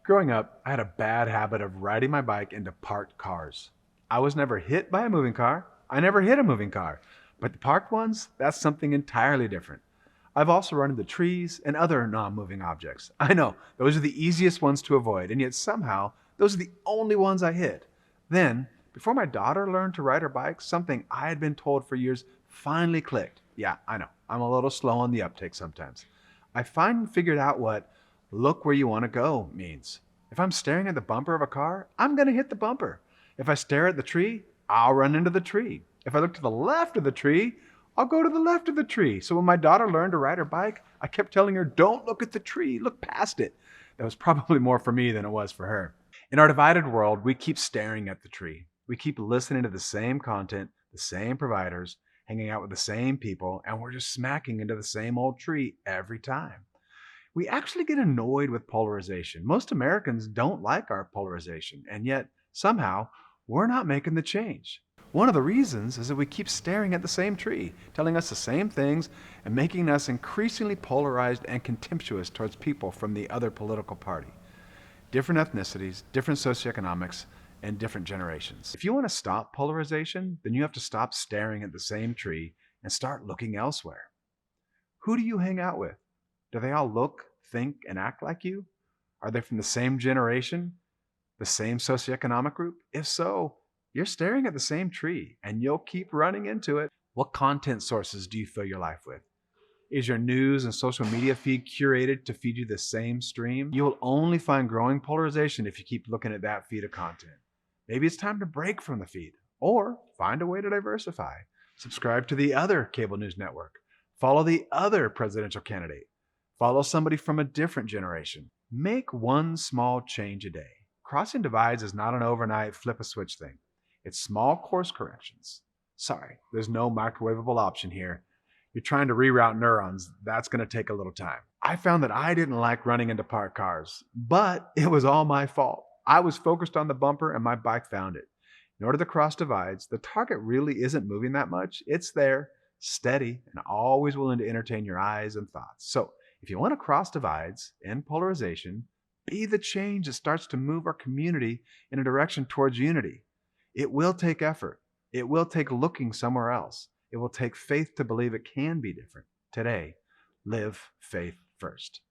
Growing up, I had a bad habit of riding my bike into parked cars. I was never hit by a moving car. I never hit a moving car. But the parked ones, that's something entirely different. I've also run into trees and other non moving objects. I know, those are the easiest ones to avoid, and yet somehow, those are the only ones I hit. Then, before my daughter learned to ride her bike, something I had been told for years finally clicked. Yeah, I know, I'm a little slow on the uptake sometimes. I finally figured out what look where you want to go means. If I'm staring at the bumper of a car, I'm going to hit the bumper. If I stare at the tree, I'll run into the tree. If I look to the left of the tree, I'll go to the left of the tree. So when my daughter learned to ride her bike, I kept telling her, don't look at the tree, look past it. That was probably more for me than it was for her. In our divided world, we keep staring at the tree. We keep listening to the same content, the same providers, hanging out with the same people, and we're just smacking into the same old tree every time. We actually get annoyed with polarization. Most Americans don't like our polarization, and yet somehow we're not making the change. One of the reasons is that we keep staring at the same tree, telling us the same things, and making us increasingly polarized and contemptuous towards people from the other political party. Different ethnicities, different socioeconomics, and different generations. If you want to stop polarization, then you have to stop staring at the same tree and start looking elsewhere. Who do you hang out with? Do they all look, think, and act like you? Are they from the same generation? The same socioeconomic group? If so, you're staring at the same tree and you'll keep running into it. What content sources do you fill your life with? Is your news and social media feed curated to feed you the same stream? You will only find growing polarization if you keep looking at that feed of content. Maybe it's time to break from the feed or find a way to diversify. Subscribe to the other cable news network. Follow the other presidential candidate. Follow somebody from a different generation. Make one small change a day. Crossing divides is not an overnight flip a switch thing. It's small course corrections. Sorry, there's no microwavable option here. You're trying to reroute neurons. That's going to take a little time. I found that I didn't like running into parked cars, but it was all my fault. I was focused on the bumper and my bike found it. In order to cross divides, the target really isn't moving that much. It's there, steady, and always willing to entertain your eyes and thoughts. So if you want to cross divides and polarization, be the change that starts to move our community in a direction towards unity. It will take effort. It will take looking somewhere else. It will take faith to believe it can be different. Today, live faith first.